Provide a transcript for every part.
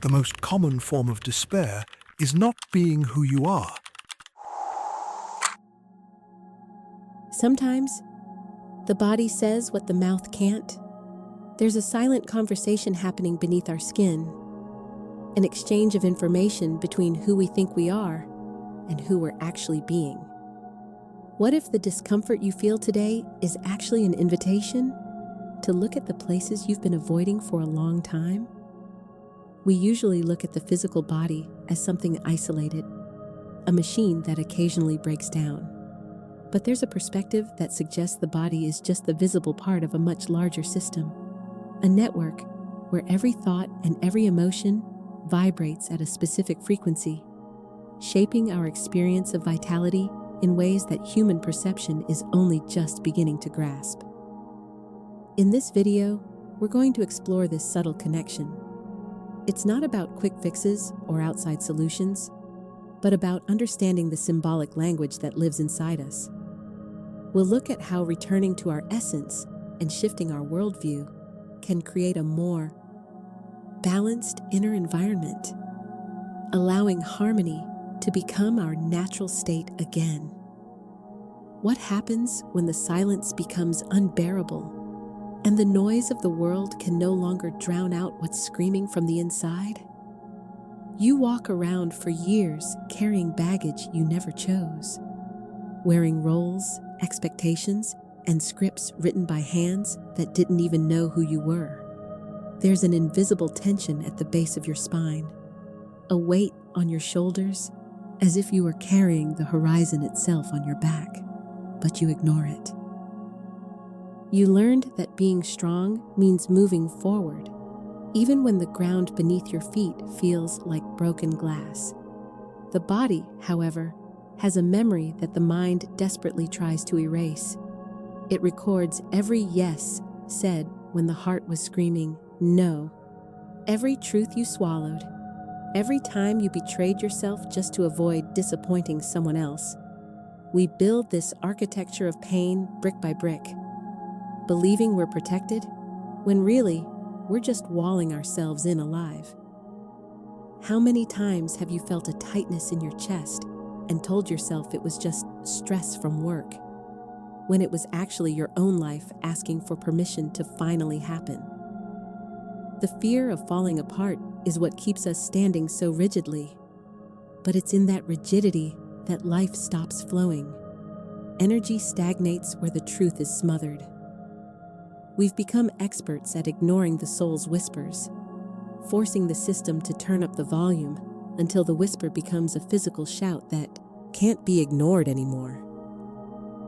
The most common form of despair is not being who you are. Sometimes, the body says what the mouth can't. There's a silent conversation happening beneath our skin, an exchange of information between who we think we are and who we're actually being. What if the discomfort you feel today is actually an invitation to look at the places you've been avoiding for a long time? We usually look at the physical body as something isolated, a machine that occasionally breaks down. But there's a perspective that suggests the body is just the visible part of a much larger system, a network where every thought and every emotion vibrates at a specific frequency, shaping our experience of vitality in ways that human perception is only just beginning to grasp. In this video, we're going to explore this subtle connection. It's not about quick fixes or outside solutions, but about understanding the symbolic language that lives inside us. We'll look at how returning to our essence and shifting our worldview can create a more balanced inner environment, allowing harmony to become our natural state again. What happens when the silence becomes unbearable and the noise of the world can no longer drown out what's screaming from the inside? You walk around for years carrying baggage you never chose, wearing roles, expectations, and scripts written by hands that didn't even know who you were. There's an invisible tension at the base of your spine, a weight on your shoulders, as if you were carrying the horizon itself on your back, but you ignore it. You learned that being strong means moving forward, even when the ground beneath your feet feels like broken glass. The body, however, has a memory that the mind desperately tries to erase. It records every yes said when the heart was screaming no, every truth you swallowed, every time you betrayed yourself just to avoid disappointing someone else. We build this architecture of pain brick by brick, believing we're protected, when really, we're just walling ourselves in alive. How many times have you felt a tightness in your chest and told yourself it was just stress from work, when it was actually your own life asking for permission to finally happen? The fear of falling apart is what keeps us standing so rigidly, but it's in that rigidity that life stops flowing. Energy stagnates where the truth is smothered. We've become experts at ignoring the soul's whispers, forcing the system to turn up the volume until the whisper becomes a physical shout that can't be ignored anymore.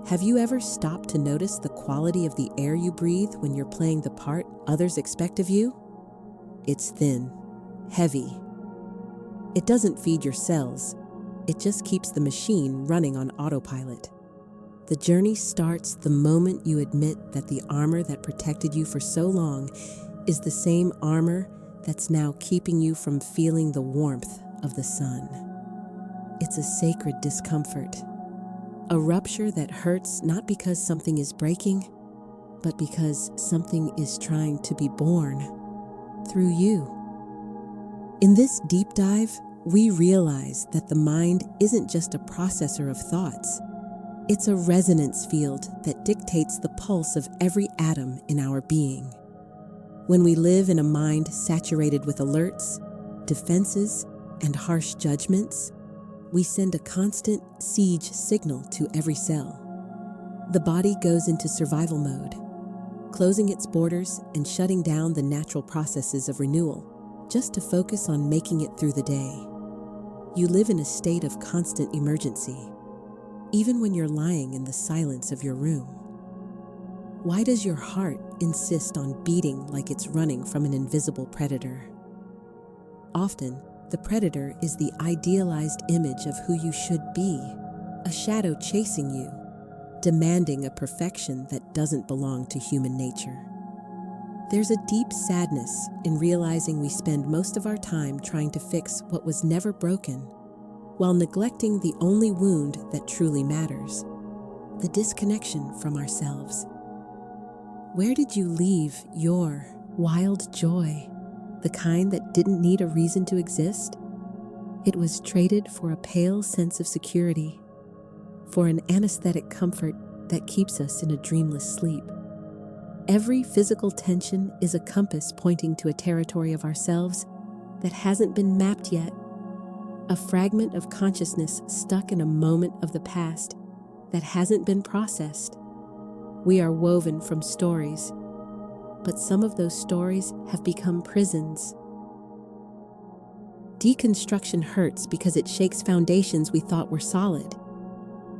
Have you ever stopped to notice the quality of the air you breathe when you're playing the part others expect of you? It's thin, heavy. It doesn't feed your cells. It just keeps the machine running on autopilot. The journey starts the moment you admit that the armor that protected you for so long is the same armor that's now keeping you from feeling the warmth of the sun. It's a sacred discomfort, a rupture that hurts not because something is breaking, but because something is trying to be born through you. In this deep dive, we realize that the mind isn't just a processor of thoughts. It's a resonance field that dictates the pulse of every atom in our being. When we live in a mind saturated with alerts, defenses, and harsh judgments, we send a constant siege signal to every cell. The body goes into survival mode, closing its borders and shutting down the natural processes of renewal, just to focus on making it through the day. You live in a state of constant emergency, even when you're lying in the silence of your room. Why does your heart insist on beating like it's running from an invisible predator? Often, the predator is the idealized image of who you should be, a shadow chasing you, demanding a perfection that doesn't belong to human nature. There's a deep sadness in realizing we spend most of our time trying to fix what was never broken, while neglecting the only wound that truly matters, the disconnection from ourselves. Where did you leave your wild joy, the kind that didn't need a reason to exist. It was traded for a pale sense of security, for an anesthetic comfort that keeps us in a dreamless sleep. Every physical tension is a compass pointing to a territory of ourselves that hasn't been mapped yet, a fragment of consciousness stuck in a moment of the past that hasn't been processed. We are woven from stories, but some of those stories have become prisons. Deconstruction hurts because it shakes foundations we thought were solid.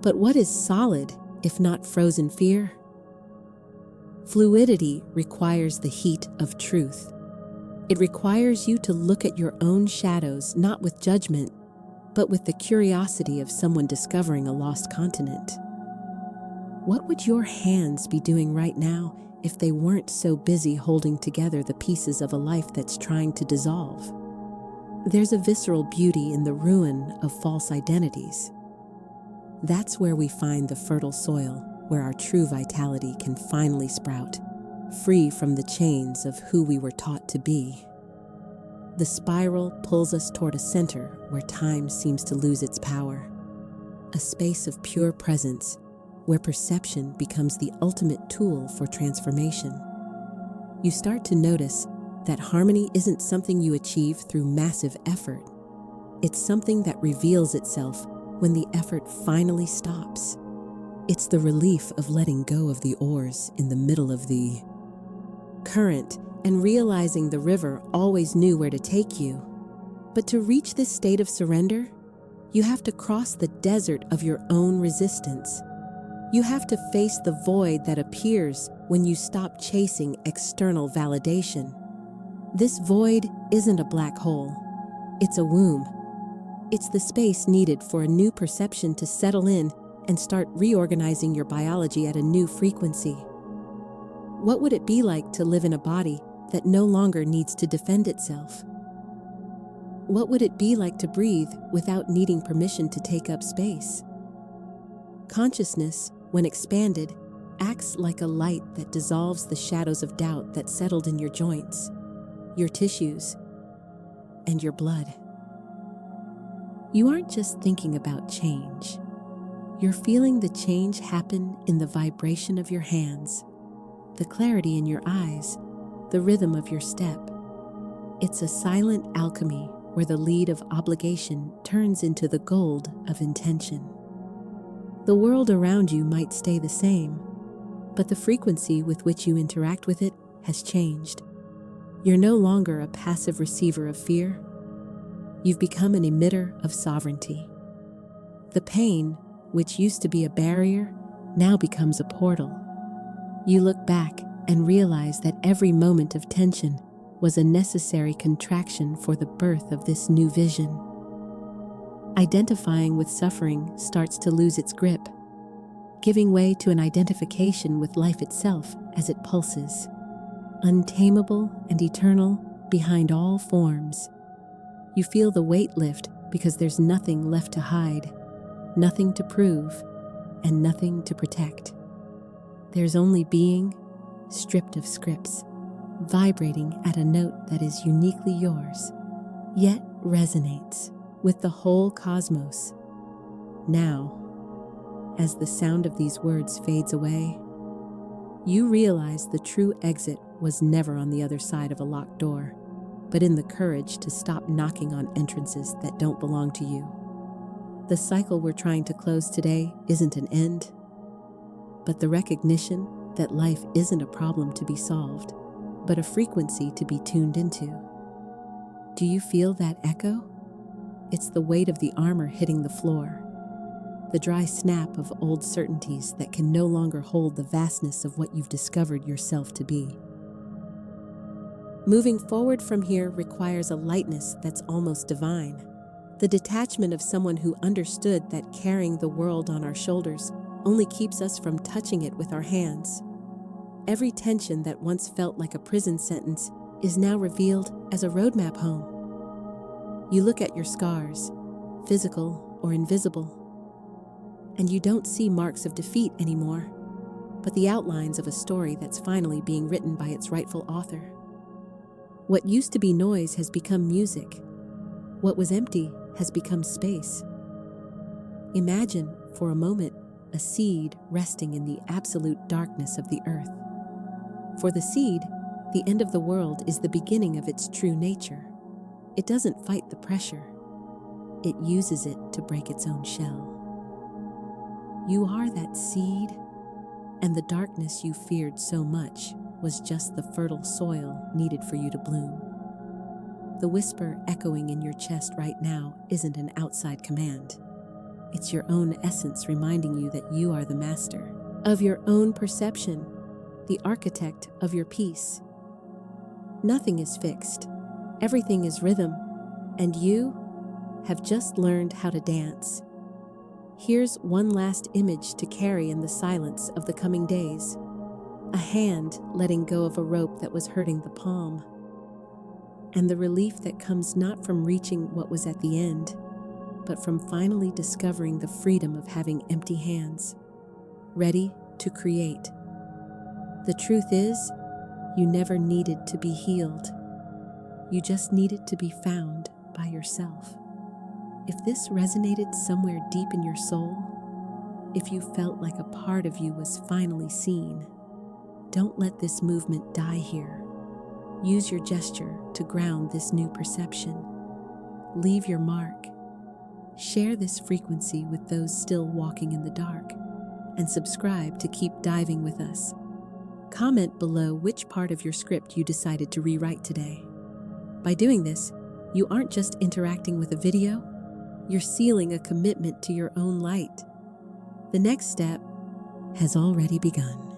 But what is solid if not frozen fear? Fluidity requires the heat of truth. It requires you to look at your own shadows not with judgment, but with the curiosity of someone discovering a lost continent. What would your hands be doing right now if they weren't so busy holding together the pieces of a life that's trying to dissolve? There's a visceral beauty in the ruin of false identities. That's where we find the fertile soil, where our true vitality can finally sprout, free from the chains of who we were taught to be. The spiral pulls us toward a center where time seems to lose its power, a space of pure presence where perception becomes the ultimate tool for transformation. You start to notice that harmony isn't something you achieve through massive effort. It's something that reveals itself when the effort finally stops. It's the relief of letting go of the oars in the middle of the current and realizing the river always knew where to take you. But to reach this state of surrender, you have to cross the desert of your own resistance. You have to face the void that appears when you stop chasing external validation. This void isn't a black hole. It's a womb. It's the space needed for a new perception to settle in and start reorganizing your biology at a new frequency. What would it be like to live in a body that no longer needs to defend itself? What would it be like to breathe without needing permission to take up space? Consciousness, when expanded, acts like a light that dissolves the shadows of doubt that settled in your joints, your tissues, and your blood. You aren't just thinking about change. You're feeling the change happen in the vibration of your hands, the clarity in your eyes, the rhythm of your step. It's a silent alchemy where the lead of obligation turns into the gold of intention. The world around you might stay the same, but the frequency with which you interact with it has changed. You're no longer a passive receiver of fear. You've become an emitter of sovereignty. The pain, which used to be a barrier, now becomes a portal. You look back and realize that every moment of tension was a necessary contraction for the birth of this new vision. Identifying with suffering starts to lose its grip, giving way to an identification with life itself as it pulses, untamable and eternal behind all forms. You feel the weight lift because there's nothing left to hide, nothing to prove, and nothing to protect. There's only being, stripped of scripts, vibrating at a note that is uniquely yours, yet resonates with the whole cosmos. Now, as the sound of these words fades away, you realize the true exit was never on the other side of a locked door, but in the courage to stop knocking on entrances that don't belong to you. The cycle we're trying to close today isn't an end, but the recognition that life isn't a problem to be solved, but a frequency to be tuned into. Do you feel that echo? It's the weight of the armor hitting the floor, the dry snap of old certainties that can no longer hold the vastness of what you've discovered yourself to be. Moving forward from here requires a lightness that's almost divine, the detachment of someone who understood that carrying the world on our shoulders only keeps us from touching it with our hands. Every tension that once felt like a prison sentence is now revealed as a roadmap home. You look at your scars, physical or invisible, and you don't see marks of defeat anymore, but the outlines of a story that's finally being written by its rightful author. What used to be noise has become music. What was empty has become space. Imagine, for a moment, a seed resting in the absolute darkness of the earth. For the seed, the end of the world is the beginning of its true nature. It doesn't fight the pressure. It uses it to break its own shell. You are that seed, and the darkness you feared so much was just the fertile soil needed for you to bloom. The whisper echoing in your chest right now isn't an outside command. It's your own essence reminding you that you are the master of your own perception, the architect of your peace. Nothing is fixed. Everything is rhythm, and you have just learned how to dance. Here's one last image to carry in the silence of the coming days. A hand letting go of a rope that was hurting the palm, and the relief that comes not from reaching what was at the end, but from finally discovering the freedom of having empty hands, ready to create. The truth is, you never needed to be healed. You just needed to be found by yourself. If this resonated somewhere deep in your soul, if you felt like a part of you was finally seen, don't let this movement die here. Use your gesture to ground this new perception. Leave your mark. Share this frequency with those still walking in the dark, and subscribe to keep diving with us. Comment below which part of your script you decided to rewrite today. By doing this, you aren't just interacting with a video, you're sealing a commitment to your own light. The next step has already begun.